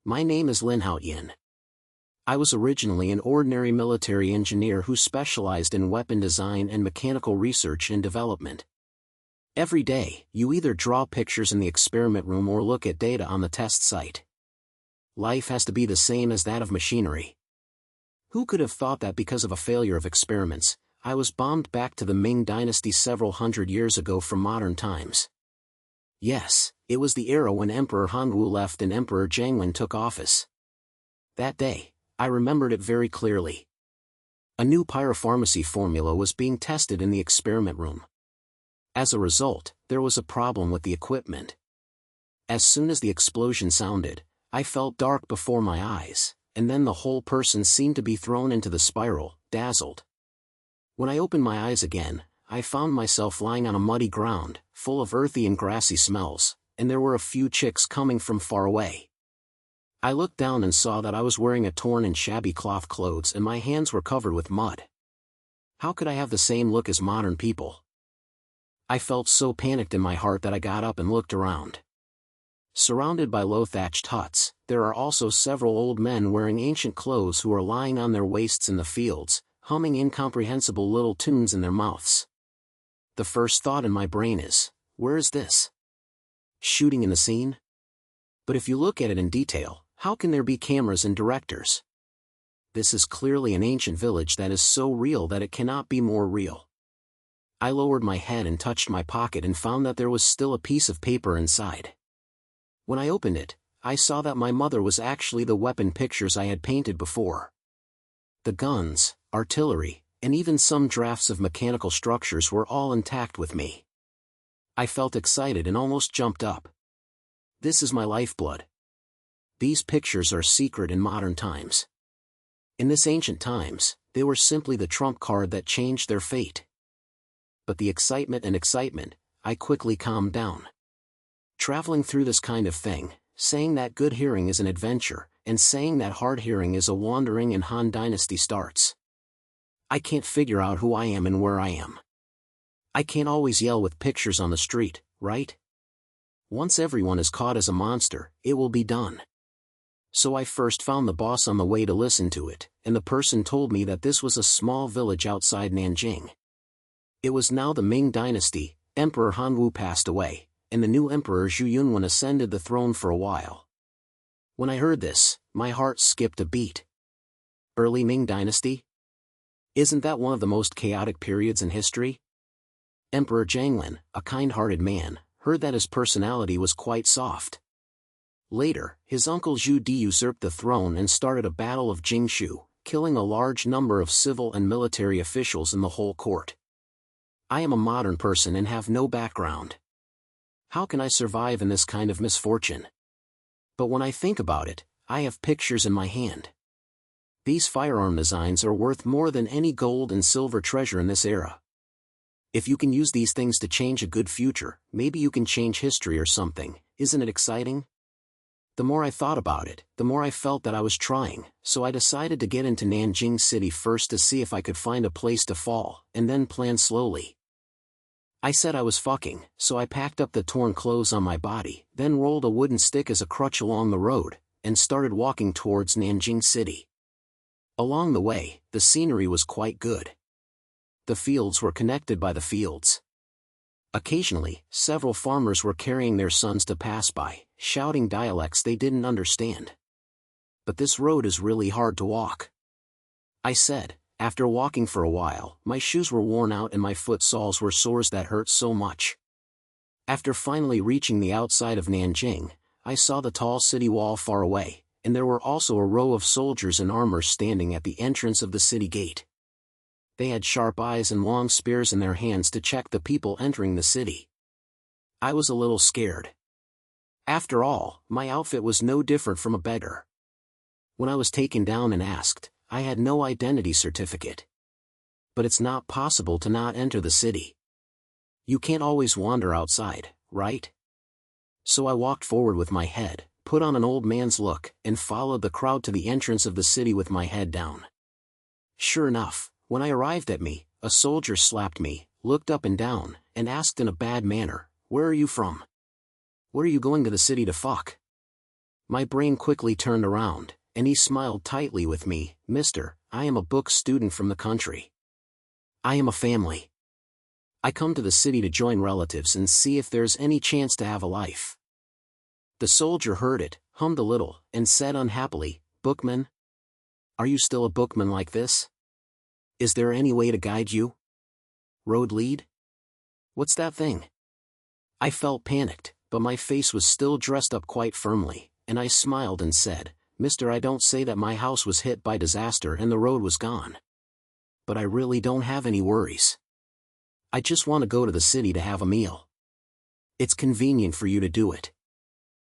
My name is Lin Haotian. I was originally an ordinary military engineer who specialized in weapon design and mechanical research and development. Every day, you either draw pictures in the experiment room or look at data on the test site. Life has to be the same as that of machinery. Who could have thought that because of a failure of experiments, I was bombed back to the Ming Dynasty several hundred years ago from modern times? Yes, it was the era when Emperor Hanwu left and Emperor Jiangwen took office. That day, I remembered it very clearly. A new pyropharmacy formula was being tested in the experiment room. As a result, there was a problem with the equipment. As soon as the explosion sounded, I felt dark before my eyes, and then the whole person seemed to be thrown into the spiral, dazzled. When I opened my eyes again, I found myself lying on a muddy ground, full of earthy and grassy smells, and there were a few chicks coming from far away. I looked down and saw that I was wearing a torn and shabby cloth clothes and my hands were covered with mud. How could I have the same look as modern people? I felt so panicked in my heart that I got up and looked around. Surrounded by low-thatched huts, there are also several old men wearing ancient clothes who are lying on their wastes in the fields, humming incomprehensible little tunes in their mouths. The first thought in my brain is, where is this? Shooting in the scene? But if you look at it in detail, how can there be cameras and directors? This is clearly an ancient village that is so real that it cannot be more real. I lowered my head and touched my pocket and found that there was still a piece of paper inside. When I opened it, I saw that my mother was actually the weapon pictures I had painted before. The guns, artillery, and even some drafts of mechanical structures were all intact with me. I felt excited and almost jumped up. This is my lifeblood. These pictures are secret in modern times. In this ancient times, they were simply the trump card that changed their fate. But the excitement, I quickly calmed down. Traveling through this kind of thing, saying that good hearing is an adventure, and saying that hard hearing is a wandering and Han Dynasty starts. I can't figure out who I am and where I am. I can't always yell with pictures on the street, right? Once everyone is caught as a monster, it will be done. So I first found the boss on the way to listen to it, and the person told me that this was a small village outside Nanjing. It was now the Ming Dynasty. Emperor Hanwu passed away, and the new Emperor Zhu Yunwen ascended the throne for a while. When I heard this, my heart skipped a beat. Early Ming Dynasty? Isn't that one of the most chaotic periods in history? Emperor Jiangwen, a kind-hearted man, heard that his personality was quite soft. Later, his uncle Zhu Di usurped the throne and started a battle of Jingshu, killing a large number of civil and military officials in the whole court. I am a modern person and have no background. How can I survive in this kind of misfortune? But when I think about it, I have pictures in my hand. These firearm designs are worth more than any gold and silver treasure in this era. If you can use these things to change a good future, maybe you can change history or something. Isn't it exciting? The more I thought about it, the more I felt that I was trying, so I decided to get into Nanjing City first to see if I could find a place to fall, and then plan slowly. I said I was fucking, so I packed up the torn clothes on my body, then rolled a wooden stick as a crutch along the road, and started walking towards Nanjing City. Along the way, the scenery was quite good. The fields were connected by the fields. Occasionally, several farmers were carrying their sons to pass by, shouting dialects they didn't understand. But this road is really hard to walk. I said. After walking for a while, my shoes were worn out and my foot soles were sores that hurt so much. After finally reaching the outside of Nanjing, I saw the tall city wall far away, and there were also a row of soldiers in armor standing at the entrance of the city gate. They had sharp eyes and long spears in their hands to check the people entering the city. I was a little scared. After all, my outfit was no different from a beggar. When I was taken down and asked, I had no identity certificate. But it's not possible to not enter the city. You can't always wander outside, right? So I walked forward with my head, put on an old man's look, and followed the crowd to the entrance of the city with my head down. Sure enough, when I arrived at me, a soldier slapped me, looked up and down, and asked in a bad manner, "Where are you from? What are you going to the city to fuck?" My brain quickly turned around, and he smiled tightly with me. "Mister, I am a book student from the country. I am a family. I come to the city to join relatives and see if there's any chance to have a life." The soldier heard it, hummed a little, and said unhappily, "Bookman? Are you still a bookman like this? Is there any way to guide you? Road lead? What's that thing?" I felt panicked, but my face was still dressed up quite firmly, and I smiled and said, "Mister, I don't say that my house was hit by disaster and the road was gone. But I really don't have any worries. I just want to go to the city to have a meal. It's convenient for you to do it."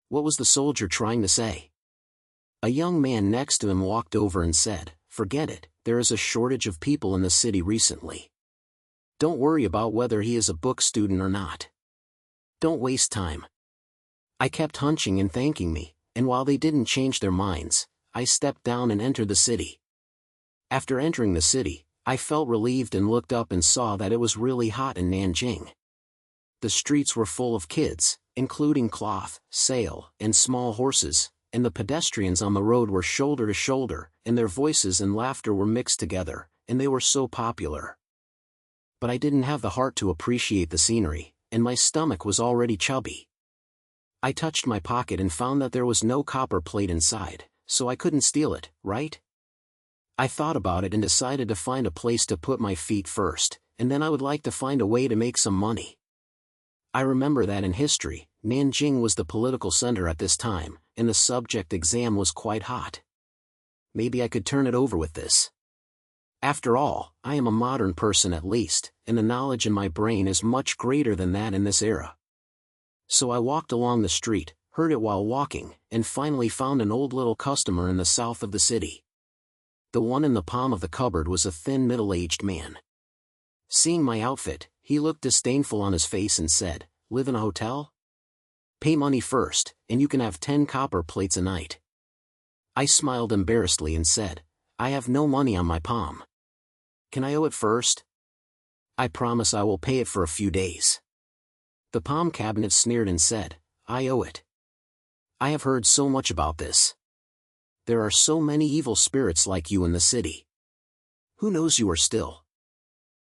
What was the soldier trying to say? A young man next to him walked over and said, "Forget it, there is a shortage of people in the city recently. Don't worry about whether he is a book student or not. Don't waste time." I kept hunching and thanking me, and while they didn't change their minds, I stepped down and entered the city. After entering the city, I felt relieved and looked up and saw that it was really hot in Nanjing. The streets were full of kids, including cloth, sail, and small horses, and the pedestrians on the road were shoulder to shoulder, and their voices and laughter were mixed together, and they were so popular. But I didn't have the heart to appreciate the scenery, and my stomach was already chubby. I touched my pocket and found that there was no copper plate inside, so I couldn't steal it, right? I thought about it and decided to find a place to put my feet first, and then I would like to find a way to make some money. I remember that in history, Nanjing was the political center at this time, and the subject exam was quite hot. Maybe I could turn it over with this. After all, I am a modern person at least, and the knowledge in my brain is much greater than that in this era. So I walked along the street, heard it while walking, and finally found an old little customer in the south of the city. The one in the palm of the cupboard was a thin middle-aged man. Seeing my outfit, he looked disdainful on his face and said, "Live in a hotel? Pay money first, and you can have 10 copper plates a night." I smiled embarrassedly and said, "I have no money on my palm. Can I owe it first?" "I promise I will pay it for a few days." The palm cabinet sneered and said, "I owe it. I have heard so much about this. There are so many evil spirits like you in the city. Who knows you are still?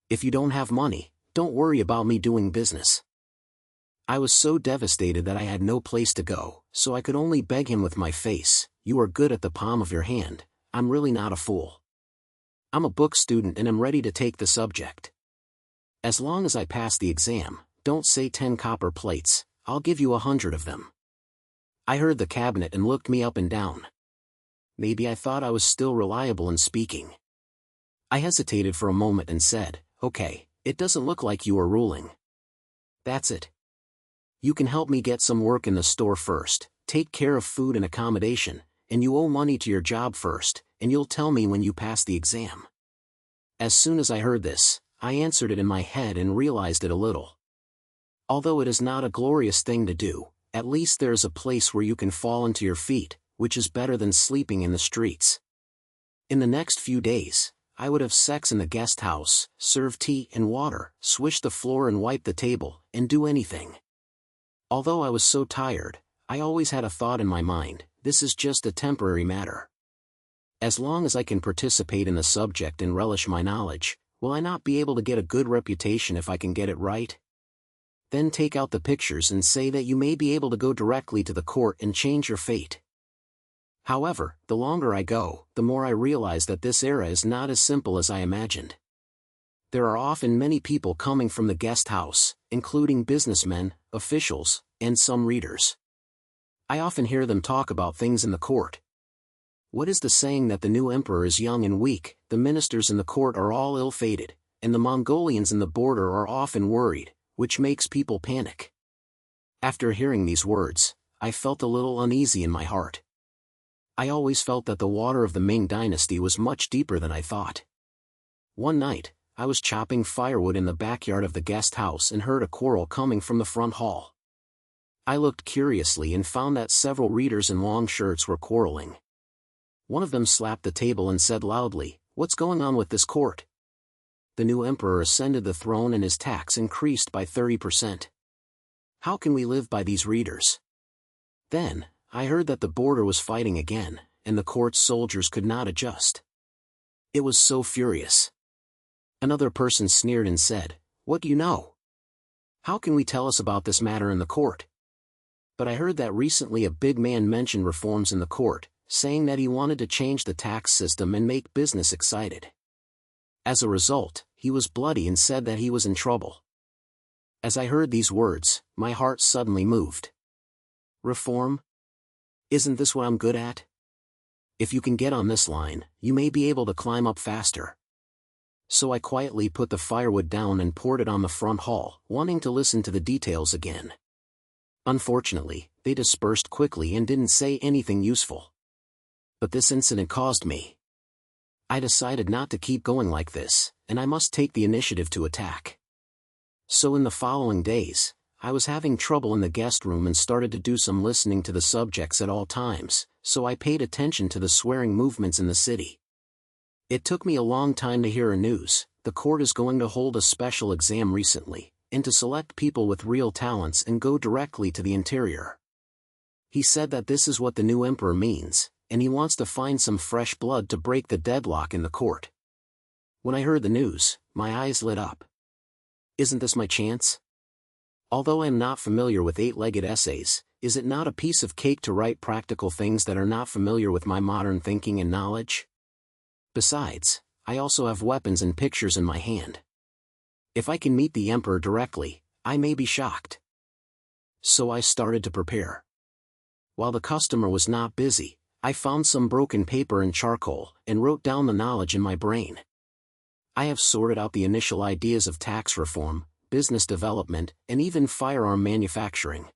If you don't have money, don't worry about me doing business." I was so devastated that I had no place to go, so I could only beg him with my face, "You are good at the palm of your hand, I'm really not a fool. I'm a book student and am ready to take the subject. As long as I pass the exam, don't say 10 copper plates, I'll give you 100 of them." I heard the cabinet and looked me up and down. Maybe I thought I was still reliable in speaking. I hesitated for a moment and said, "Okay, it doesn't look like you are ruling. That's it. You can help me get some work in the store first, take care of food and accommodation, and you owe money to your job first, and you'll tell me when you pass the exam." As soon as I heard this, I answered it in my head and realized it a little. Although it is not a glorious thing to do, at least there is a place where you can fall into your feet, which is better than sleeping in the streets. In the next few days, I would have sex in the guest house, serve tea and water, swish the floor and wipe the table, and do anything. Although I was so tired, I always had a thought in my mind, this is just a temporary matter. As long as I can participate in the subject and relish my knowledge, will I not be able to get a good reputation if I can get it right? Then take out the pictures and say that you may be able to go directly to the court and change your fate. However, the longer I go, the more I realize that this era is not as simple as I imagined. There are often many people coming from the guest house, including businessmen, officials, and some readers. I often hear them talk about things in the court. What is the saying that the new emperor is young and weak, the ministers in the court are all ill-fated, and the Mongolians in the border are often worried, which makes people panic. After hearing these words, I felt a little uneasy in my heart. I always felt that the water of the Ming Dynasty was much deeper than I thought. One night, I was chopping firewood in the backyard of the guest house and heard a quarrel coming from the front hall. I looked curiously and found that several readers in long shirts were quarreling. One of them slapped the table and said loudly, "What's going on with this court? The new emperor ascended the throne and his tax increased by 30%. How can we live by these readers?" Then, I heard that the border was fighting again, and the court's soldiers could not adjust. It was so furious. Another person sneered and said, "What do you know? How can we tell us about this matter in the court?" But I heard that recently a big man mentioned reforms in the court, saying that he wanted to change the tax system and make business excited. As a result, he was bloody and said that he was in trouble. As I heard these words, my heart suddenly moved. Reform? Isn't this what I'm good at? If you can get on this line, you may be able to climb up faster. So I quietly put the firewood down and poured it on the front hall, wanting to listen to the details again. Unfortunately, they dispersed quickly and didn't say anything useful. But this incident caused me. I decided not to keep going like this, and I must take the initiative to attack. So in the following days, I was having trouble in the guest room and started to do some listening to the subjects at all times, so I paid attention to the swearing movements in the city. It took me a long time to hear a news: the court is going to hold a special exam recently, and to select people with real talents and go directly to the interior. He said that this is what the new emperor means, and he wants to find some fresh blood to break the deadlock in the court. When I heard the news, my eyes lit up. Isn't this my chance? Although I am not familiar with eight-legged essays, is it not a piece of cake to write practical things that are not familiar with my modern thinking and knowledge? Besides, I also have weapons and pictures in my hand. If I can meet the emperor directly, I may be shocked. So I started to prepare. While the customer was not busy, I found some broken paper and charcoal, and wrote down the knowledge in my brain. I have sorted out the initial ideas of tax reform, business development, and even firearm manufacturing.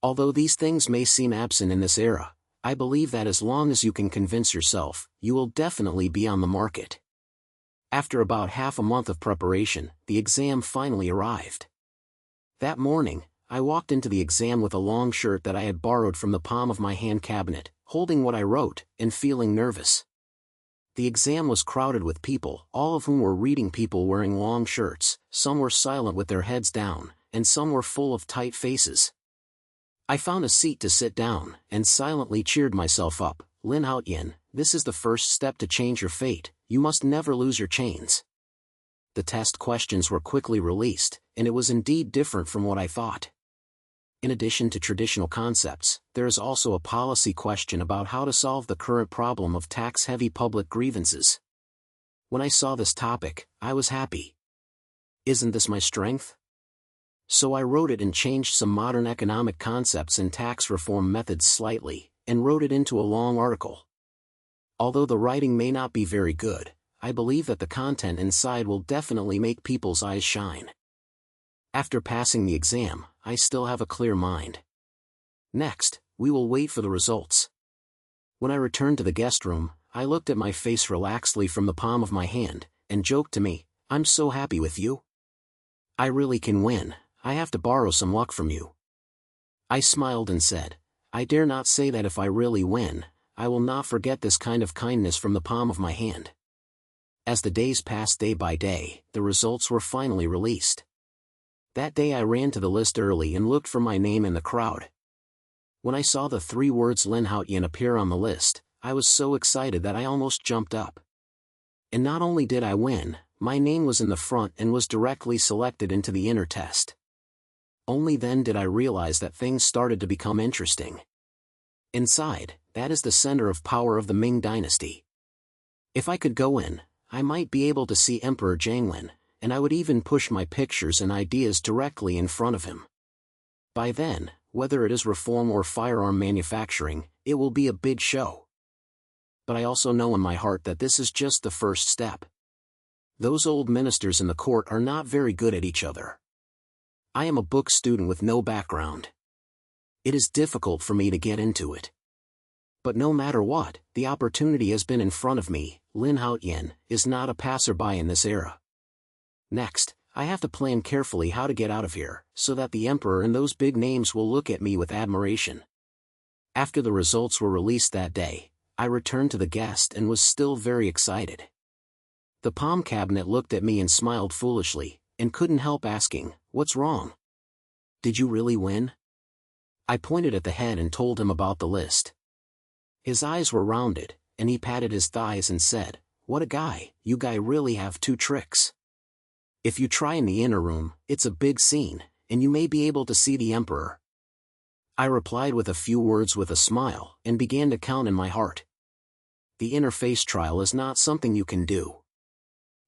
Although these things may seem absent in this era, I believe that as long as you can convince yourself, you will definitely be on the market. After about half a month of preparation, the exam finally arrived. That morning, I walked into the exam with a long shirt that I had borrowed from the palm of my hand cabinet, holding what I wrote, and feeling nervous. The exam was crowded with people, all of whom were reading people wearing long shirts. Some were silent with their heads down, and some were full of tight faces. I found a seat to sit down, and silently cheered myself up. "Lin Haotian, this is the first step to change your fate. You must never lose your chains." The test questions were quickly released, and it was indeed different from what I thought. In addition to traditional concepts, there is also a policy question about how to solve the current problem of tax-heavy public grievances. When I saw this topic, I was happy. Isn't this my strength? So I wrote it and changed some modern economic concepts and tax reform methods slightly, and wrote it into a long article. Although the writing may not be very good, I believe that the content inside will definitely make people's eyes shine. After passing the exam, I still have a clear mind. Next, we will wait for the results. When I returned to the guest room, I looked at my face relaxedly from the palm of my hand, and joked to me, "I'm so happy with you. I really can win. I have to borrow some luck from you." I smiled and said, "I dare not say that if I really win, I will not forget this kind of kindness from the palm of my hand." As the days passed day by day, the results were finally released. That day I ran to the list early and looked for my name in the crowd. When I saw the 3 words Lin Haotian appear on the list, I was so excited that I almost jumped up. And not only did I win, my name was in the front and was directly selected into the inner test. Only then did I realize that things started to become interesting. Inside, that is the center of power of the Ming Dynasty. If I could go in, I might be able to see Emperor Jianglin, and I would even push my pictures and ideas directly in front of him. By then, whether it is reform or firearm manufacturing, it will be a big show. But I also know in my heart that this is just the first step. Those old ministers in the court are not very good at each other. I am a book student with no background. It is difficult for me to get into it. But no matter what, the opportunity has been in front of me. Lin Haotian is not a passerby in this era. Next, I have to plan carefully how to get out of here, so that the emperor and those big names will look at me with admiration. After the results were released that day, I returned to the guest and was still very excited. The palm cabinet looked at me and smiled foolishly, and couldn't help asking, "What's wrong? Did you really win?" I pointed at the head and told him about the list. His eyes were rounded, and he patted his thighs and said, "What a guy, you guy really have two tricks. If you try in the inner room, it's a big scene, and you may be able to see the emperor." I replied with a few words with a smile, and began to count in my heart. The inner face trial is not something you can do.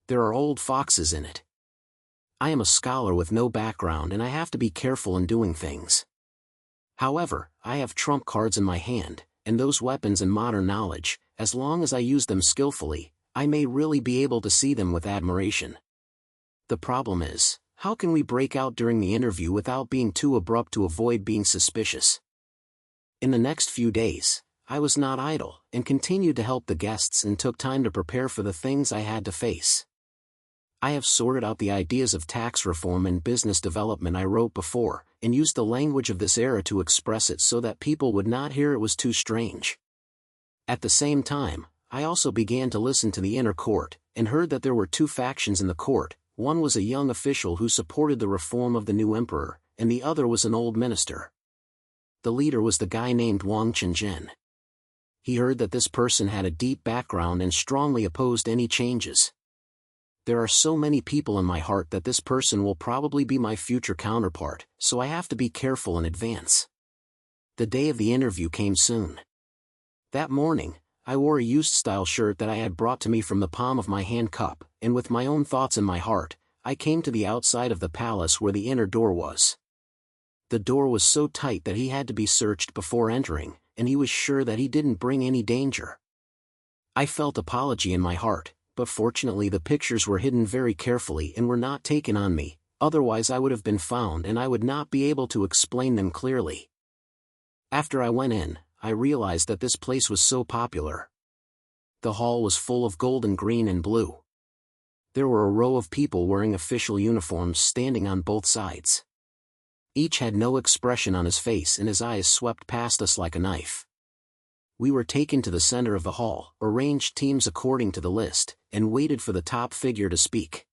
There are old foxes in it. I am a scholar with no background and I have to be careful in doing things. However, I have trump cards in my hand, and those weapons and modern knowledge, as long as I use them skillfully, I may really be able to see them with admiration. The problem is, how can we break out during the interview without being too abrupt to avoid being suspicious? In the next few days, I was not idle, and continued to help the guests and took time to prepare for the things I had to face. I have sorted out the ideas of tax reform and business development I wrote before, and used the language of this era to express it so that people would not hear it was too strange. At the same time, I also began to listen to the inner court, and heard that there were two factions in the court. One was a young official who supported the reform of the new emperor, and the other was an old minister. The leader was the guy named Wang Qinzhen. He heard that this person had a deep background and strongly opposed any changes. There are so many people in my heart that this person will probably be my future counterpart, so I have to be careful in advance. The day of the interview came soon. That morning, I wore a used-style shirt that I had brought to me from the palm of my hand cup, and with my own thoughts in my heart, I came to the outside of the palace where the inner door was. The door was so tight that he had to be searched before entering, and he was sure that he didn't bring any danger. I felt apology in my heart, but fortunately the pictures were hidden very carefully and were not taken on me, otherwise I would have been found and I would not be able to explain them clearly. After I went in, I realized that this place was so popular. The hall was full of golden green and blue. There were a row of people wearing official uniforms standing on both sides. Each had no expression on his face and his eyes swept past us like a knife. We were taken to the center of the hall, arranged teams according to the list, and waited for the top figure to speak.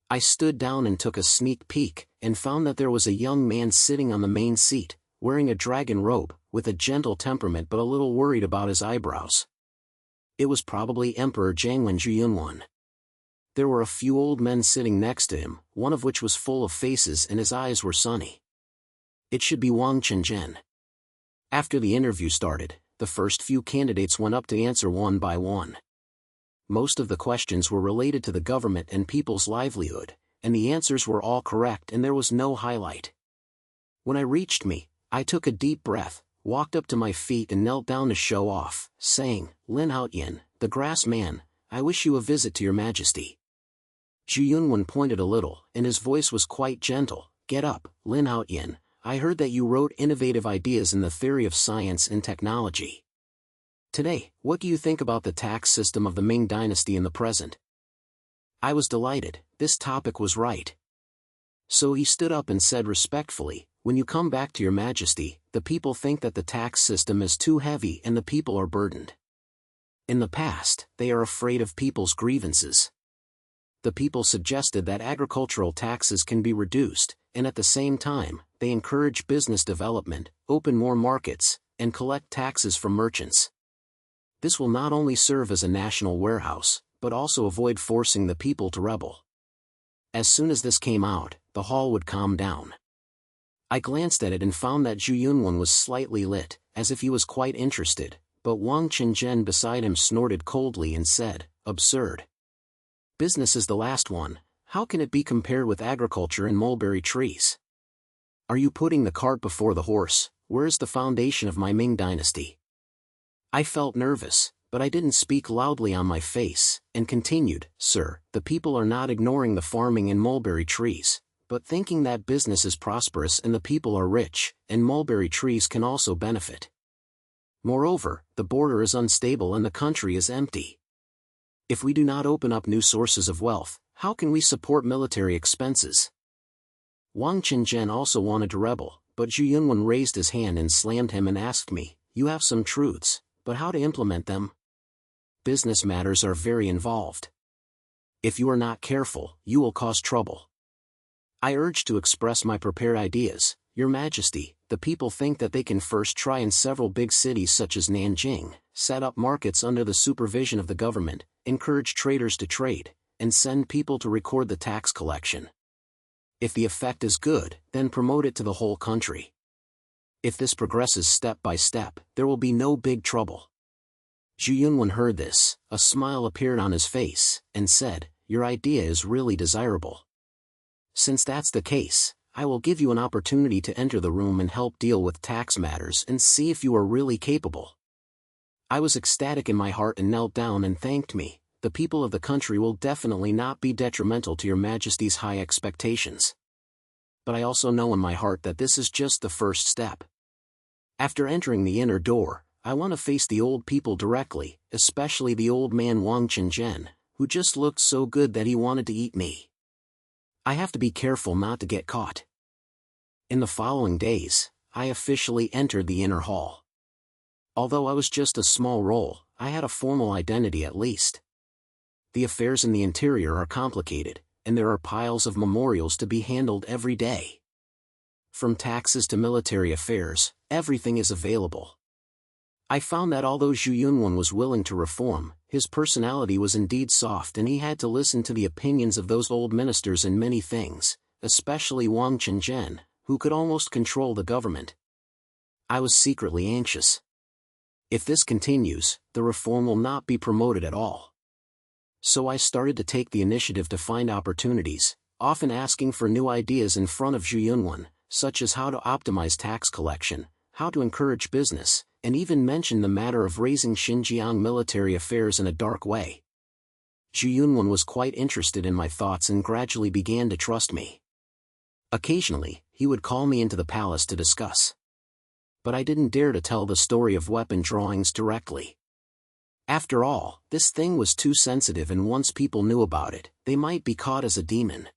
I stood down and took a sneak peek, and found that there was a young man sitting on the main seat, wearing a dragon robe, with a gentle temperament but a little worried about his eyebrows. It was probably Emperor Jiangwen Zhuyunwan. There were a few old men sitting next to him, one of which was full of faces and his eyes were sunny. It should be Wang Qinzhen. After the interview started, the first few candidates went up to answer one by one. Most of the questions were related to the government and people's livelihood, and the answers were all correct and there was no highlight. When I reached me, I took a deep breath, walked up to my feet and knelt down to show off, saying, "Lin Haotian, the grass man, I wish you a visit to your majesty." Zhuyunwan pointed a little, and his voice was quite gentle. "Get up, Lin Haotian, I heard that you wrote innovative ideas in the theory of science and technology. Today, what do you think about the tax system of the Ming Dynasty in the present?" I was delighted, this topic was right. So he stood up and said respectfully, "When you come back to your majesty, the people think that the tax system is too heavy and the people are burdened. In the past, they are afraid of people's grievances. The people suggested that agricultural taxes can be reduced, and at the same time, they encourage business development, open more markets, and collect taxes from merchants. This will not only serve as a national warehouse, but also avoid forcing the people to rebel." As soon as this came out, the hall would calm down. I glanced at it and found that Zhuyunwan was slightly lit, as if he was quite interested, but Wang Qinzhen beside him snorted coldly and said, "Absurd. Business is the last one, how can it be compared with agriculture and mulberry trees? Are you putting the cart before the horse? Where is the foundation of my Ming Dynasty?" I felt nervous, but I didn't speak loudly on my face, and continued, "Sir, the people are not ignoring the farming and mulberry trees, but thinking that business is prosperous and the people are rich, and mulberry trees can also benefit. Moreover, the border is unstable and the country is empty. If we do not open up new sources of wealth, how can we support military expenses?" Wang Qinzhen also wanted to rebel, but Zhuyunwan raised his hand and slammed him and asked me, "You have some truths, but how to implement them? Business matters are very involved. If you are not careful, you will cause trouble." I urged to express my prepared ideas, "Your Majesty, the people think that they can first try in several big cities such as Nanjing, set up markets under the supervision of the government, encourage traders to trade, and send people to record the tax collection. If the effect is good, then promote it to the whole country. If this progresses step by step, there will be no big trouble." Zhu Yunwen heard this, a smile appeared on his face, and said, "Your idea is really desirable. Since that's the case, I will give you an opportunity to enter the room and help deal with tax matters and see if you are really capable." I was ecstatic in my heart and knelt down and thanked me. "The people of the country will definitely not be detrimental to your Majesty's high expectations. But I also know in my heart that this is just the first step. After entering the inner door, I want to face the old people directly, especially the old man Wang Qingzhen, who just looked so good that he wanted to eat me. I have to be careful not to get caught." In the following days, I officially entered the inner hall. Although I was just a small role, I had a formal identity at least. The affairs in the interior are complicated, and there are piles of memorials to be handled every day. From taxes to military affairs, everything is available. I found that although Zhu Yunwen was willing to reform, his personality was indeed soft and he had to listen to the opinions of those old ministers in many things, especially Wang Qingzhen, who could almost control the government. I was secretly anxious. If this continues, the reform will not be promoted at all. So I started to take the initiative to find opportunities, often asking for new ideas in front of Zhu Yunwen, such as how to optimize tax collection, how to encourage business, and even mention the matter of raising Xinjiang military affairs in a dark way. Zhu Yunwen was quite interested in my thoughts and gradually began to trust me. Occasionally, he would call me into the palace to discuss. But I didn't dare to tell the story of weapon drawings directly. After all, this thing was too sensitive and once people knew about it, they might be caught as a demon.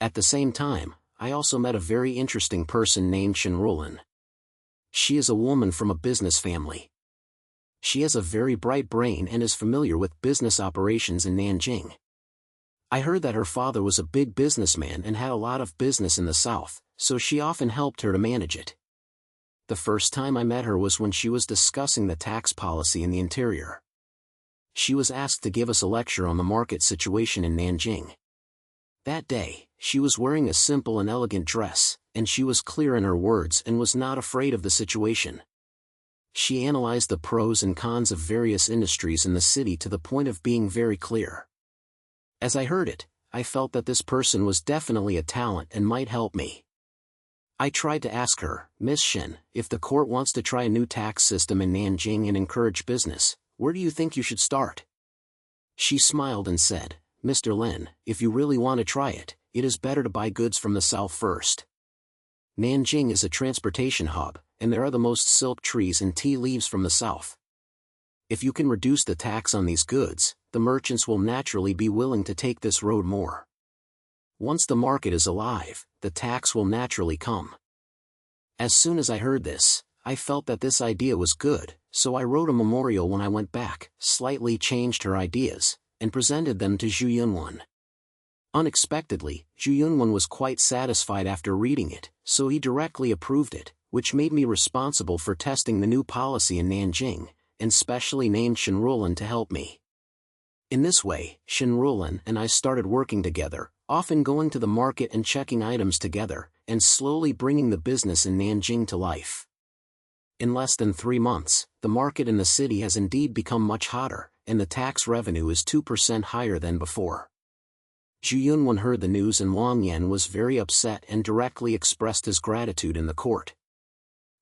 At the same time, I also met a very interesting person named Shenrulin. She is a woman from a business family. She has a very bright brain and is familiar with business operations in Nanjing. I heard that her father was a big businessman and had a lot of business in the south, so she often helped her to manage it. The first time I met her was when she was discussing the tax policy in the interior. She was asked to give us a lecture on the market situation in Nanjing. That day, she was wearing a simple and elegant dress, and she was clear in her words and was not afraid of the situation. She analyzed the pros and cons of various industries in the city to the point of being very clear. As I heard it, I felt that this person was definitely a talent and might help me. I tried to ask her, "Miss Shen, if the court wants to try a new tax system in Nanjing and encourage business, where do you think you should start?" She smiled and said, "Mr. Lin, if you really want to try it, it is better to buy goods from the south first. Nanjing is a transportation hub, and there are the most silk trees and tea leaves from the south. If you can reduce the tax on these goods, the merchants will naturally be willing to take this road more. Once the market is alive, the tax will naturally come." As soon as I heard this, I felt that this idea was good, so I wrote a memorial when I went back, slightly changed her ideas, and presented them to Zhu Yunwen. Unexpectedly, Zhu Yunwen was quite satisfied after reading it, so he directly approved it, which made me responsible for testing the new policy in Nanjing, and specially named Shenrulin to help me. In this way, Shenrulin and I started working together, often going to the market and checking items together, and slowly bringing the business in Nanjing to life. In less than 3 months, the market in the city has indeed become much hotter, and the tax revenue is 2% higher than before. Zhu Yunwen heard the news and Wang Yan was very upset and directly expressed his gratitude in the court.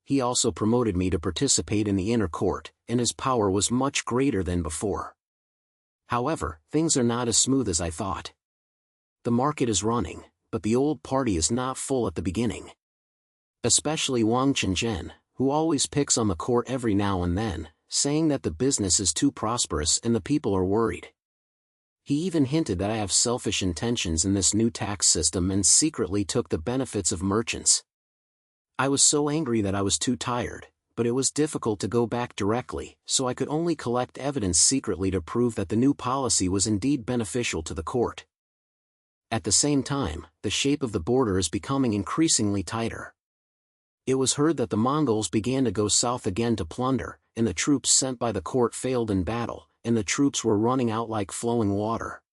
He also promoted me to participate in the inner court, and his power was much greater than before. However, things are not as smooth as I thought. The market is running, but the old party is not full at the beginning. Especially Wang Qingzhen, who always picks on the court every now and then, saying that the business is too prosperous and the people are worried. He even hinted that I have selfish intentions in this new tax system and secretly took the benefits of merchants. I was so angry that I was too tired, but it was difficult to go back directly, so I could only collect evidence secretly to prove that the new policy was indeed beneficial to the court. At the same time, the shape of the border is becoming increasingly tighter. It was heard that the Mongols began to go south again to plunder, and the troops sent by the court failed in battle, and the troops were running out like flowing water.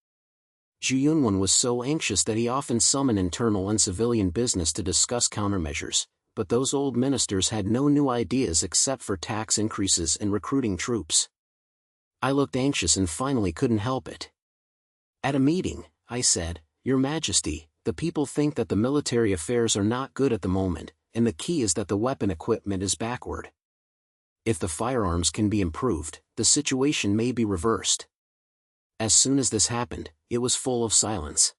Zhu Yunwen was so anxious that he often summoned internal and civilian business to discuss countermeasures, but those old ministers had no new ideas except for tax increases and recruiting troops. I looked anxious and finally couldn't help it. At a meeting, I said, "Your Majesty, the people think that the military affairs are not good at the moment, and the key is that the weapon equipment is backward. If the firearms can be improved, the situation may be reversed." As soon as this happened, it was full of silence.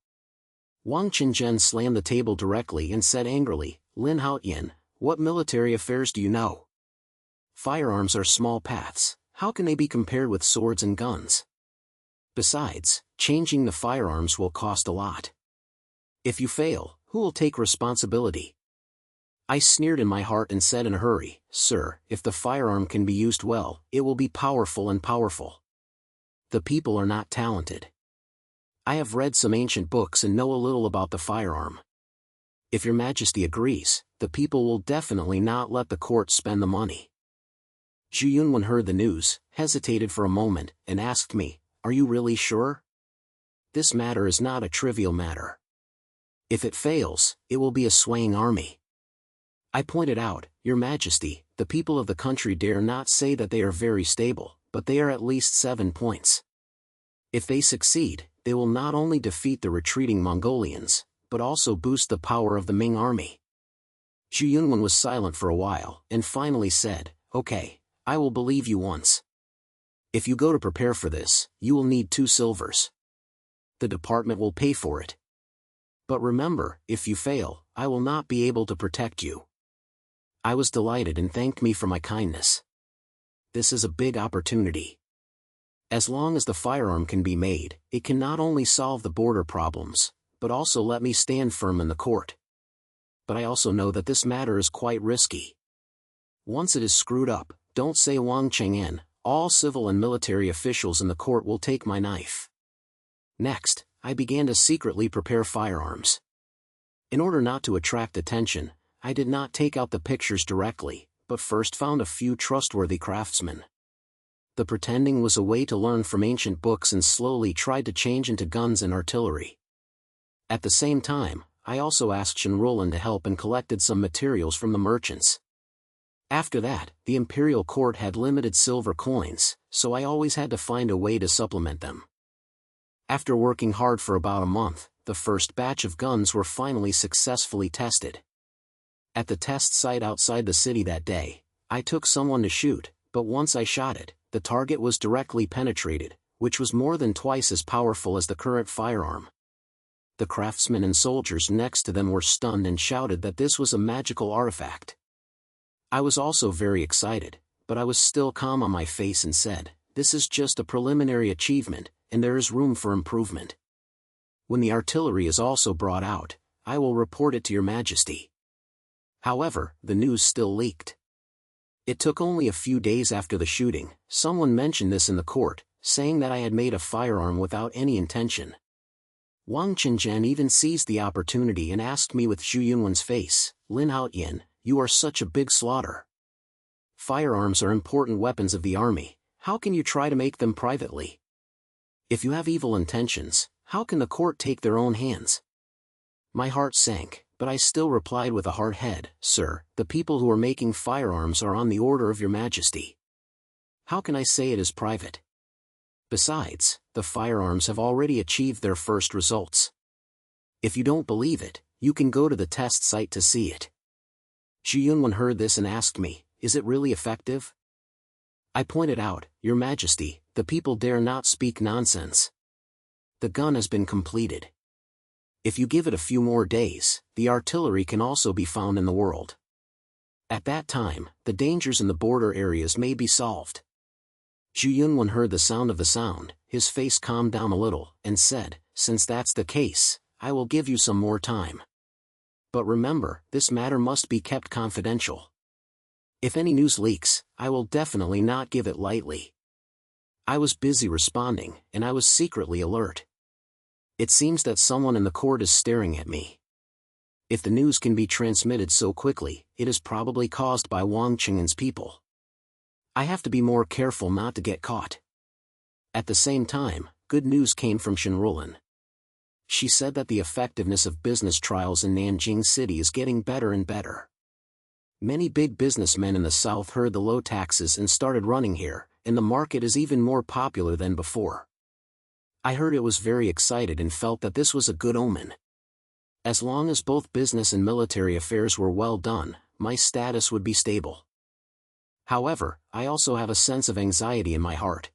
Wang Qinzhen slammed the table directly and said angrily, "Lin Haotian, what military affairs do you know? Firearms are small paths, how can they be compared with swords and guns? Besides, changing the firearms will cost a lot. If you fail, who will take responsibility?" I sneered in my heart and said in a hurry, "Sir, if the firearm can be used well, it will be powerful and powerful. The people are not talented. I have read some ancient books and know a little about the firearm. If your Majesty agrees, the people will definitely not let the court spend the money." Zhu Yunwen heard the news, hesitated for a moment, and asked me, "Are you really sure? This matter is not a trivial matter. If it fails, it will be a swaying army." I pointed out, "Your Majesty, the people of the country dare not say that they are very stable, but they are at least 7 points. If they succeed, they will not only defeat the retreating Mongolians, but also boost the power of the Ming army." Zhu Yunwen was silent for a while, and finally said, "Okay, I will believe you once. If you go to prepare for this, you will need 2 silvers. The department will pay for it. But remember, if you fail, I will not be able to protect you." I was delighted and thanked me for my kindness. This is a big opportunity. As long as the firearm can be made, it can not only solve the border problems, but also let me stand firm in the court. But I also know that this matter is quite risky. Once it is screwed up, don't say Wang Cheng'an, all civil and military officials in the court will take my knife. Next, I began to secretly prepare firearms. In order not to attract attention, I did not take out the pictures directly, but first found a few trustworthy craftsmen. The pretending was a way to learn from ancient books and slowly tried to change into guns and artillery. At the same time, I also asked Shen Roland to help and collected some materials from the merchants. After that, the imperial court had limited silver coins, so I always had to find a way to supplement them. After working hard for about a month, the first batch of guns were finally successfully tested. At the test site outside the city that day, I took someone to shoot, but once I shot it, the target was directly penetrated, which was more than twice as powerful as the current firearm. The craftsmen and soldiers next to them were stunned and shouted that this was a magical artifact. I was also very excited, but I was still calm on my face and said, "This is just a preliminary achievement, and there is room for improvement. When the artillery is also brought out, I will report it to your Majesty." However, the news still leaked. It took only a few days after the shooting, someone mentioned this in the court, saying that I had made a firearm without any intention. Wang Qinzhen even seized the opportunity and asked me with Zhu Yunwen's face, "Lin Haotian, you are such a big slaughter. Firearms are important weapons of the army, how can you try to make them privately? If you have evil intentions, how can the court take their own hands?" My heart sank, but I still replied with a hard head, "Sir, the people who are making firearms are on the order of your Majesty. How can I say it is private? Besides, the firearms have already achieved their first results. If you don't believe it, you can go to the test site to see it." Zhu Yunwen heard this and asked me, "Is it really effective?" I pointed out, "Your Majesty, the people dare not speak nonsense. The gun has been completed. If you give it a few more days, the artillery can also be found in the world. At that time, the dangers in the border areas may be solved." Zhu Yunwen heard the sound of the sound, his face calmed down a little, and said, "Since that's the case, I will give you some more time. But remember, this matter must be kept confidential. If any news leaks, I will definitely not give it lightly." I was busy responding, and I was secretly alert. It seems that someone in the court is staring at me. If the news can be transmitted so quickly, it is probably caused by Wang Qing'an's people. I have to be more careful not to get caught. At the same time, good news came from Shenrulan. She said that the effectiveness of business trials in Nanjing City is getting better and better. Many big businessmen in the south heard the low taxes and started running here, and the market is even more popular than before. I heard it was very excited and felt that this was a good omen. As long as both business and military affairs were well done, my status would be stable. However, I also have a sense of anxiety in my heart.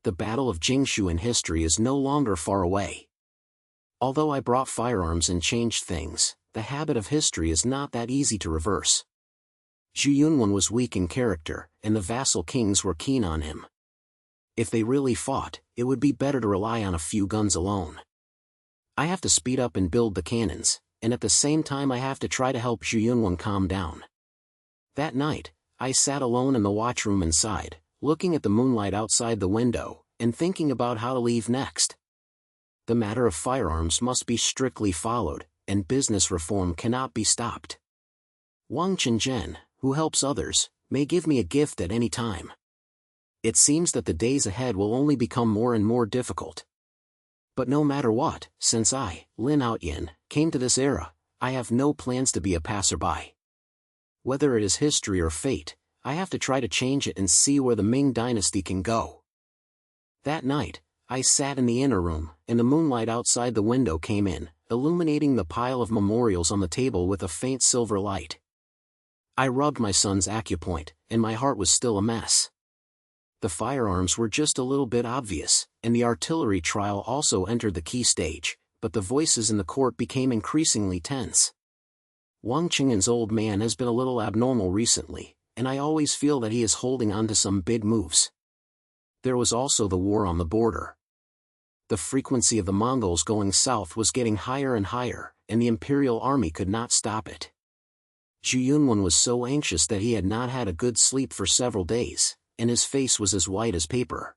The Battle of Jingshu in history is no longer far away. Although I brought firearms and changed things, the habit of history is not that easy to reverse. Zhu Yunwen was weak in character, and the vassal kings were keen on him. If they really fought, it would be better to rely on a few guns alone. I have to speed up and build the cannons, and at the same time I have to try to help Zhu Yunwen calm down. That night, I sat alone in the watchroom inside, looking at the moonlight outside the window, and thinking about how to leave next. The matter of firearms must be strictly followed, and business reform cannot be stopped. Wang Qingzhen, who helps others, may give me a gift at any time. It seems that the days ahead will only become more and more difficult. But no matter what, since I, Lin Haotian, came to this era, I have no plans to be a passerby. Whether it is history or fate, I have to try to change it and see where the Ming Dynasty can go. That night, I sat in the inner room, and the moonlight outside the window came in, illuminating the pile of memorials on the table with a faint silver light. I rubbed my son's acupoint, and my heart was still a mess. The firearms were just a little bit obvious, and the artillery trial also entered the key stage, but the voices in the court became increasingly tense. Wang Qing'an's old man has been a little abnormal recently, and I always feel that he is holding on to some big moves. There was also the war on the border. The frequency of the Mongols going south was getting higher and higher, and the imperial army could not stop it. Zhu Yunwen was so anxious that he had not had a good sleep for several days, and his face was as white as paper.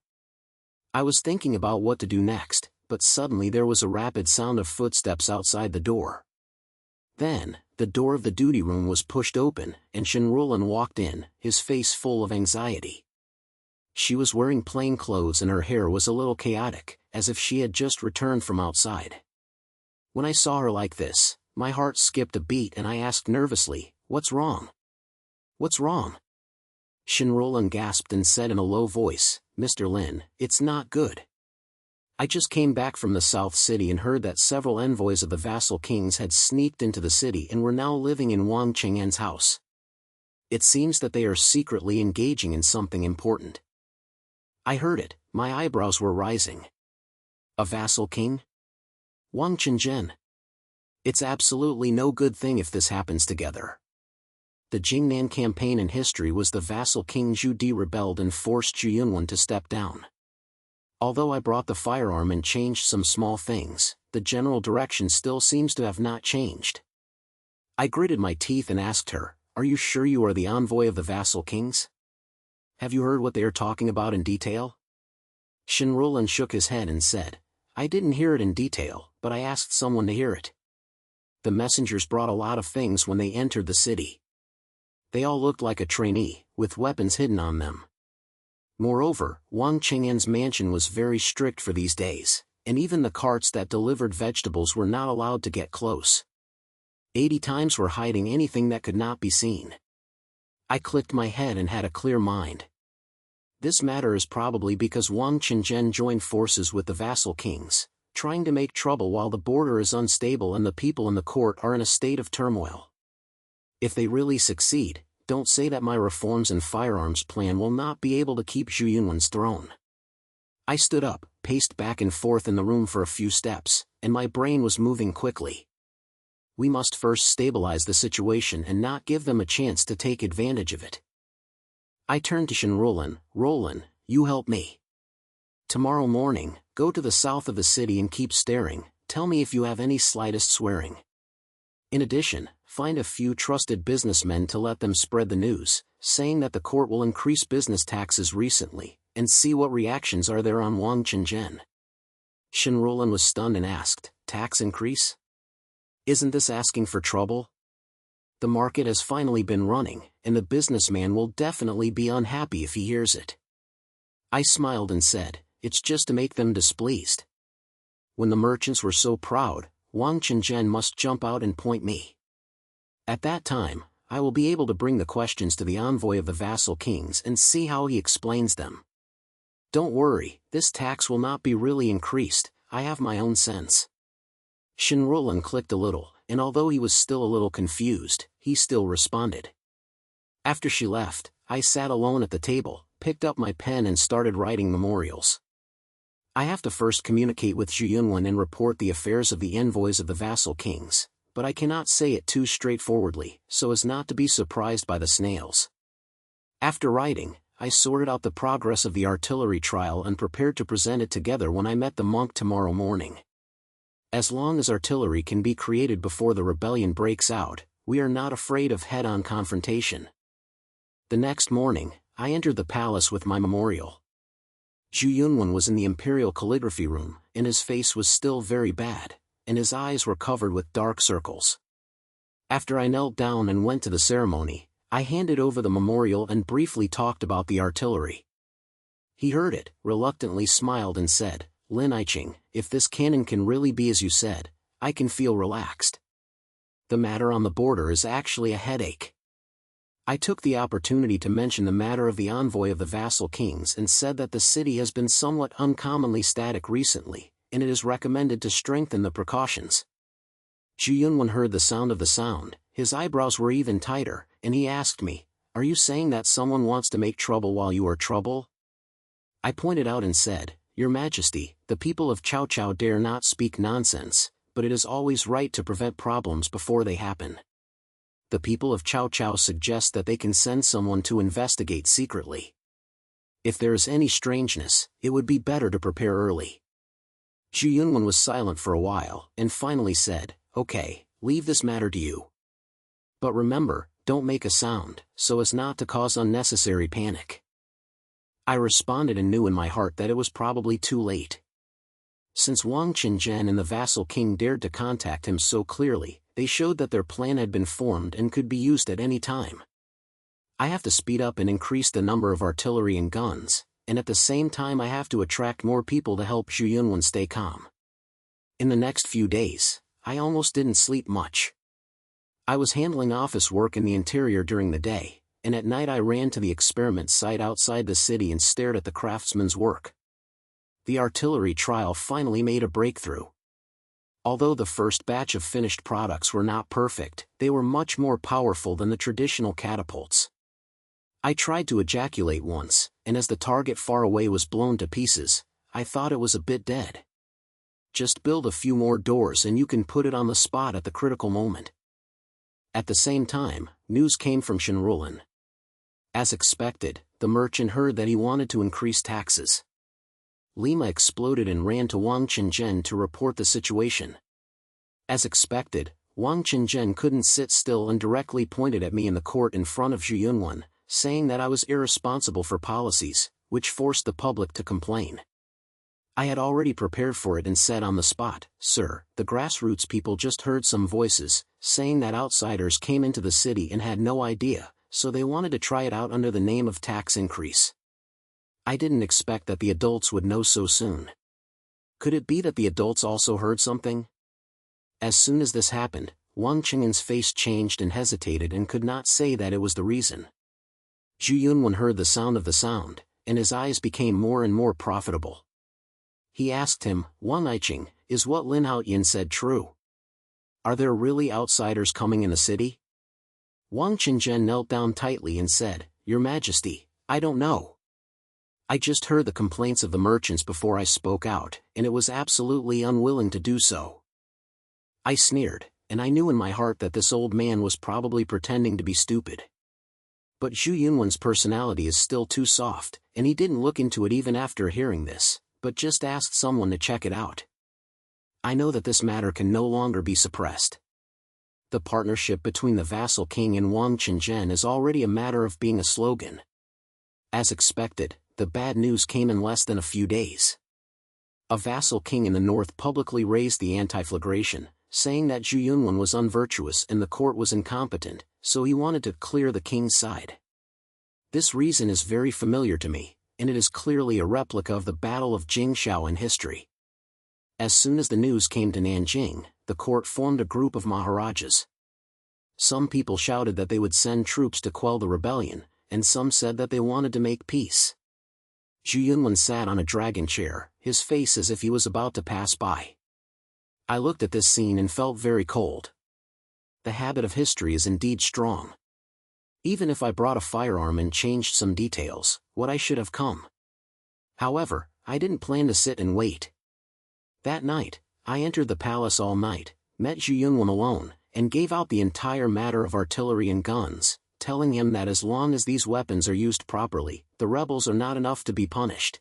I was thinking about what to do next, but suddenly there was a rapid sound of footsteps outside the door. Then, the door of the duty room was pushed open, and Shenrulan walked in, his face full of anxiety. She was wearing plain clothes and her hair was a little chaotic, as if she had just returned from outside. When I saw her like this, my heart skipped a beat and I asked nervously, "What's wrong? What's wrong?" Shenrulan gasped and said in a low voice, "Mr. Lin, it's not good. I just came back from the South City and heard that several envoys of the vassal kings had sneaked into the city and were now living in Wang Qing'an's house. It seems that they are secretly engaging in something important." I heard it, my eyebrows were rising. A vassal king? Wang Qingzhen? It's absolutely no good thing if this happens together. The Jingnan campaign in history was the vassal king Zhu Di rebelled and forced Zhu Yunwen to step down. Although I brought the firearm and changed some small things, the general direction still seems to have not changed. I gritted my teeth and asked her, "Are you sure you are the envoy of the vassal kings? Have you heard what they are talking about in detail?" Shenrulan shook his head and said, "I didn't hear it in detail, but I asked someone to hear it. The messengers brought a lot of things when they entered the city. They all looked like a trainee, with weapons hidden on them. Moreover, Wang Qing'an's mansion was very strict for these days, and even the carts that delivered vegetables were not allowed to get close. 80 times were hiding anything that could not be seen." I clicked my head and had a clear mind. This matter is probably because Wang Qingzhen joined forces with the vassal kings, trying to make trouble while the border is unstable and the people in the court are in a state of turmoil. If they really succeed, don't say that my reforms and firearms plan will not be able to keep Zhu Yunwen's throne. I stood up, paced back and forth in the room for a few steps, and my brain was moving quickly. We must first stabilize the situation and not give them a chance to take advantage of it. I turned to Shenrulan, "Roland, you help me. Tomorrow morning, go to the south of the city and keep staring, tell me if you have any slightest swearing. In addition, find a few trusted businessmen to let them spread the news, saying that the court will increase business taxes recently, and see what reactions are there on Wang Qingzhen." Shenrulan was stunned and asked, "Tax increase? Isn't this asking for trouble? The market has finally been running, and the businessman will definitely be unhappy if he hears it. I smiled and said, it's just to make them displeased. When the merchants were so proud, Wang Qingzhen must jump out and point me. At that time, I will be able to bring the questions to the envoy of the vassal kings and see how he explains them. Don't worry, this tax will not be really increased, I have my own sense. Shenrulan clicked a little, and although he was still a little confused, he still responded. After she left, I sat alone at the table, picked up my pen and started writing memorials. I have to first communicate with Zhu Yunwen and report the affairs of the envoys of the vassal kings, but I cannot say it too straightforwardly, so as not to be surprised by the snails. After writing, I sorted out the progress of the artillery trial and prepared to present it together when I met the monk tomorrow morning. As long as artillery can be created before the rebellion breaks out, we are not afraid of head-on confrontation. The next morning, I entered the palace with my memorial. Zhu Yunwen was in the imperial calligraphy room, and his face was still very bad, and his eyes were covered with dark circles. After I knelt down and went to the ceremony, I handed over the memorial and briefly talked about the artillery. He heard it, reluctantly smiled and said, Lin Haotian, if this cannon can really be as you said, I can feel relaxed. The matter on the border is actually a headache. I took the opportunity to mention the matter of the envoy of the vassal kings and said that the city has been somewhat uncommonly static recently, and it is recommended to strengthen the precautions. Zhu Yunwen heard the sound, his eyebrows were even tighter, and he asked me, are you saying that someone wants to make trouble while you are trouble? I pointed out and said, Your Majesty, the people of Cao Cao dare not speak nonsense, but it is always right to prevent problems before they happen. The people of Cao Cao suggest that they can send someone to investigate secretly. If there is any strangeness, it would be better to prepare early. Zhu Yunwen was silent for a while, and finally said, Okay, leave this matter to you. But remember, don't make a sound, so as not to cause unnecessary panic. I responded and knew in my heart that it was probably too late. Since Wang Qingzhen and the vassal king dared to contact him so clearly, they showed that their plan had been formed and could be used at any time. I have to speed up and increase the number of artillery and guns, and at the same time I have to attract more people to help Zhu Yunwen stay calm. In the next few days, I almost didn't sleep much. I was handling office work in the interior during the day, and at night I ran to the experiment site outside the city and stared at the craftsman's work. The artillery trial finally made a breakthrough. Although the first batch of finished products were not perfect, they were much more powerful than the traditional catapults. I tried to ejaculate once, and as the target far away was blown to pieces, I thought it was a bit dead. Just build a few more doors and you can put it on the spot at the critical moment. At the same time, news came from Shenrulan. As expected, the merchant heard that he wanted to increase taxes. Lima exploded and ran to Wang Qingzhen to report the situation. As expected, Wang Qingzhen couldn't sit still and directly pointed at me in the court in front of Zhu Yunwen, saying that I was irresponsible for policies, which forced the public to complain. I had already prepared for it and said on the spot, Sir, the grassroots people just heard some voices, saying that outsiders came into the city and had no idea, so they wanted to try it out under the name of tax increase. I didn't expect that the adults would know so soon. Could it be that the adults also heard something? As soon as this happened, Wang Qingzhen's face changed and hesitated and could not say that it was the reason. Zhu Yunwen heard the sound, and his eyes became more and more profitable. He asked him, Wang Haotian, is what Lin Haotian said true? Are there really outsiders coming in the city? Wang Qingzhen knelt down tightly and said, Your Majesty, I don't know. I just heard the complaints of the merchants before I spoke out, and it was absolutely unwilling to do so. I sneered, and I knew in my heart that this old man was probably pretending to be stupid. But Zhu Yunwen's personality is still too soft, and he didn't look into it even after hearing this, but just asked someone to check it out. I know that this matter can no longer be suppressed. The partnership between the vassal king and Wang Qingzhen is already a matter of being a slogan. As expected, the bad news came in less than a few days. A vassal king in the north publicly raised the anti-flagration, saying that Zhu Yunwen was unvirtuous and the court was incompetent, so he wanted to clear the king's side. This reason is very familiar to me, and it is clearly a replica of the Battle of Jingshao in history. As soon as the news came to Nanjing, the court formed a group of Maharajas. Some people shouted that they would send troops to quell the rebellion, and some said that they wanted to make peace. Zhu Yunwen sat on a dragon chair, his face as if he was about to pass by. I looked at this scene and felt very cold. The habit of history is indeed strong. Even if I brought a firearm and changed some details, would I should have come. However, I didn't plan to sit and wait. That night, I entered the palace all night, met Zhu Yunwen alone, and gave out the entire matter of artillery and guns, telling him that as long as these weapons are used properly, the rebels are not enough to be punished.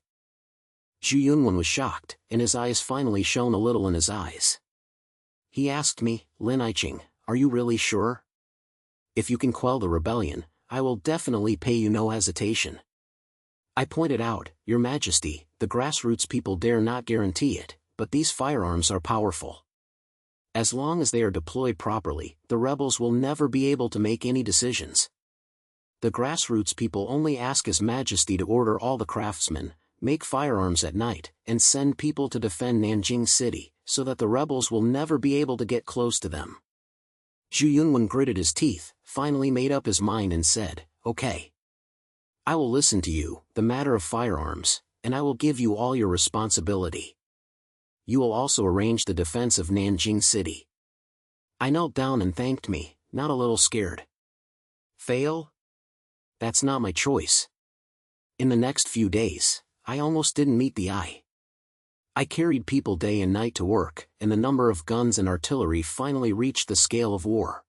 Zhu Yunwen was shocked, and his eyes finally shone a little in his eyes. He asked me, "Lin Haotian, are you really sure? If you can quell the rebellion, I will definitely pay you no hesitation." I pointed out, "Your Majesty, the grassroots people dare not guarantee it, but these firearms are powerful. As long as they are deployed properly, the rebels will never be able to make any decisions. The grassroots people only ask His Majesty to order all the craftsmen, make firearms at night, and send people to defend Nanjing City, so that the rebels will never be able to get close to them." Zhu Yunwen gritted his teeth, finally made up his mind and said, "Okay. I will listen to you, the matter of firearms, and I will give you all your responsibility. You will also arrange the defense of Nanjing City." I knelt down and thanked me, not a little scared. Fail? That's not my choice. In the next few days, I almost didn't meet the eye. I carried people day and night to work, and the number of guns and artillery finally reached the scale of war.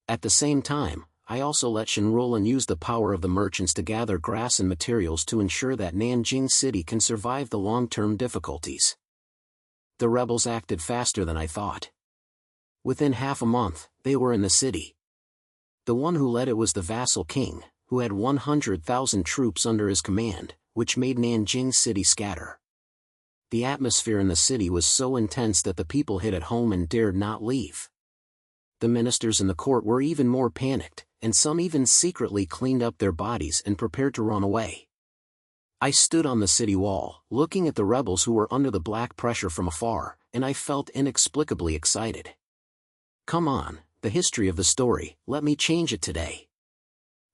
At the same time, I also let Shen Ruolin use the power of the merchants to gather grass and materials to ensure that Nanjing City can survive the long-term difficulties. The rebels acted faster than I thought. Within half a month, they were in the city. The one who led it was the vassal king, who had 100,000 troops under his command, which made Nanjing City scatter. The atmosphere in the city was so intense that the people hid at home and dared not leave. The ministers in the court were even more panicked, and some even secretly cleaned up their bodies and prepared to run away. I stood on the city wall, looking at the rebels who were under the black pressure from afar, and I felt inexplicably excited. Come on, the history of the story, let me change it today.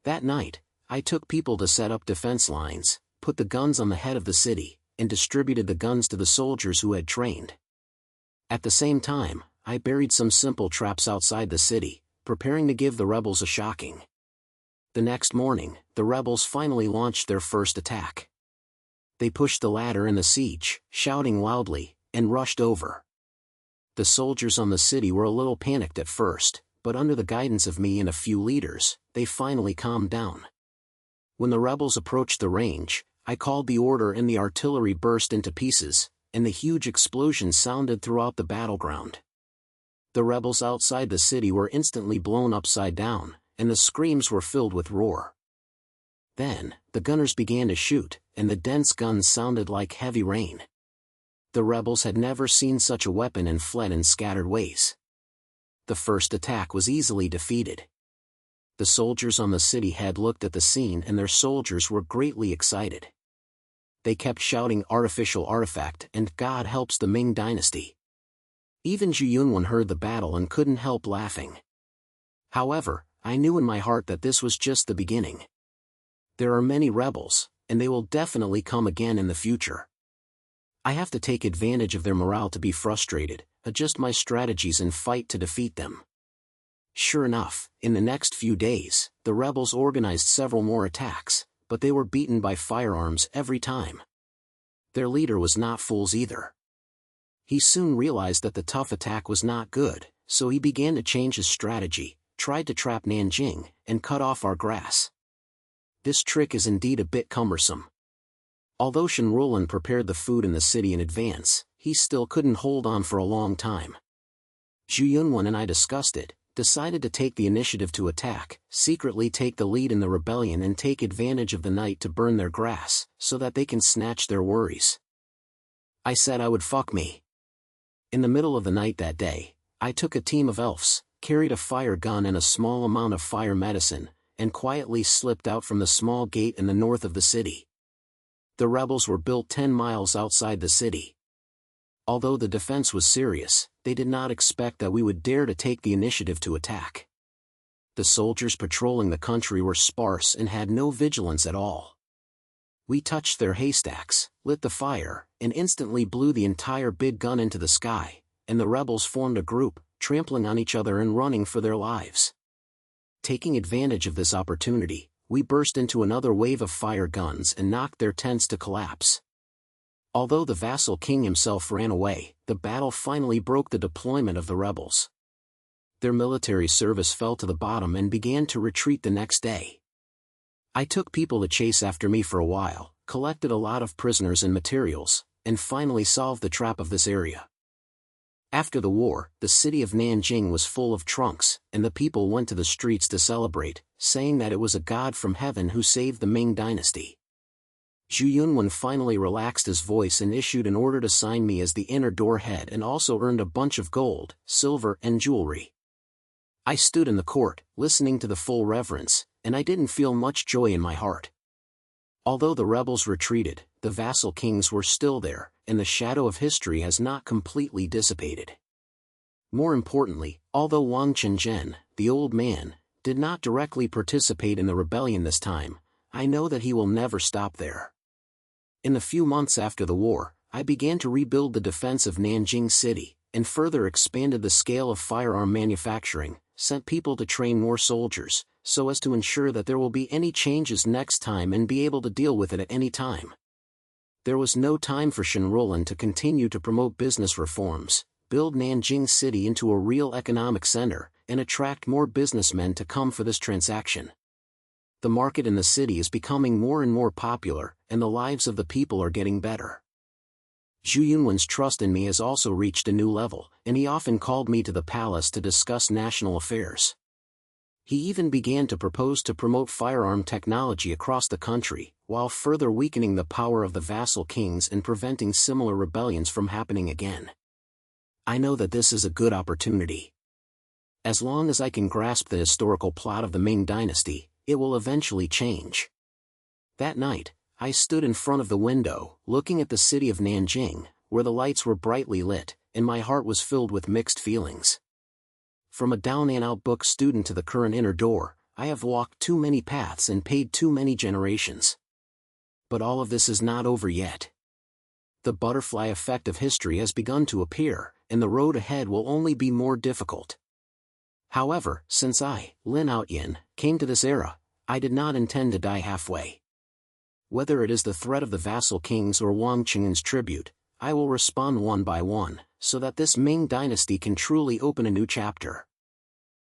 That night, I took people to set up defense lines, put the guns on the head of the city, and distributed the guns to the soldiers who had trained. At the same time, I buried some simple traps outside the city, preparing to give the rebels a shocking. The next morning, the rebels finally launched their first attack. They pushed the ladder in the siege, shouting loudly, and rushed over. The soldiers on the city were a little panicked at first, but under the guidance of me and a few leaders, they finally calmed down. When the rebels approached the range, I called the order and the artillery burst into pieces, and the huge explosion sounded throughout the battleground. The rebels outside the city were instantly blown upside down, and the screams were filled with roar. Then, the gunners began to shoot, and the dense guns sounded like heavy rain. The rebels had never seen such a weapon and fled in scattered ways. The first attack was easily defeated. The soldiers on the city had looked at the scene and their soldiers were greatly excited. They kept shouting "artificial artifact" and "God helps the Ming Dynasty." Even Zhu Yunwen heard the battle and couldn't help laughing. However, I knew in my heart that this was just the beginning. There are many rebels, and they will definitely come again in the future. I have to take advantage of their morale to be frustrated, adjust my strategies and fight to defeat them. Sure enough, in the next few days, the rebels organized several more attacks, but they were beaten by firearms every time. Their leader was not fools either. He soon realized that the tough attack was not good, so he began to change his strategy, tried to trap Nanjing, and cut off our grass. This trick is indeed a bit cumbersome. Although Shen Ruolin prepared the food in the city in advance, he still couldn't hold on for a long time. Zhu Yunwen and I discussed it, decided to take the initiative to attack, secretly take the lead in the rebellion and take advantage of the night to burn their grass, so that they can snatch their worries. I said I would fuck me. In the middle of the night that day, I took a team of elves, carried a fire gun and a small amount of fire medicine, and quietly slipped out from the small gate in the north of the city. The rebels were built 10 miles outside the city. Although the defense was serious, they did not expect that we would dare to take the initiative to attack. The soldiers patrolling the country were sparse and had no vigilance at all. We touched their haystacks, lit the fire, and instantly blew the entire big gun into the sky, and the rebels formed a group, trampling on each other and running for their lives. Taking advantage of this opportunity, we burst into another wave of fire guns and knocked their tents to collapse. Although the vassal king himself ran away, the battle finally broke the deployment of the rebels. Their military service fell to the bottom and began to retreat the next day. I took people to chase after me for a while, collected a lot of prisoners and materials, and finally solved the trap of this area. After the war, the city of Nanjing was full of trunks, and the people went to the streets to celebrate, saying that it was a god from heaven who saved the Ming Dynasty. Zhu Yunwen finally relaxed his voice and issued an order to sign me as the inner door head and also earned a bunch of gold, silver and jewelry. I stood in the court, listening to the full reverence, and I didn't feel much joy in my heart. Although the rebels retreated, the vassal kings were still there, and the shadow of history has not completely dissipated. More importantly, although Wang Qinzhen, the old man, did not directly participate in the rebellion this time, I know that he will never stop there. In the few months after the war, I began to rebuild the defense of Nanjing City, and further expanded the scale of firearm manufacturing, sent people to train more soldiers, so as to ensure that there will be any changes next time and be able to deal with it at any time. There was no time for Shenrolan to continue to promote business reforms, build Nanjing City into a real economic center, and attract more businessmen to come for this transaction. The market in the city is becoming more and more popular, and the lives of the people are getting better. Zhu Yunwen's trust in me has also reached a new level, and he often called me to the palace to discuss national affairs. He even began to propose to promote firearm technology across the country, while further weakening the power of the vassal kings and preventing similar rebellions from happening again. I know that this is a good opportunity. As long as I can grasp the historical plot of the Ming Dynasty, it will eventually change. That night, I stood in front of the window, looking at the city of Nanjing, where the lights were brightly lit, and my heart was filled with mixed feelings. From a down-and-out book student to the current inner door, I have walked too many paths and paid too many generations. But all of this is not over yet. The butterfly effect of history has begun to appear, and the road ahead will only be more difficult. However, since I, Lin Haotian, came to this era, I did not intend to die halfway. Whether it is the threat of the vassal kings or Wang Qinzhen's tribute, I will respond one by one, so that this Ming Dynasty can truly open a new chapter.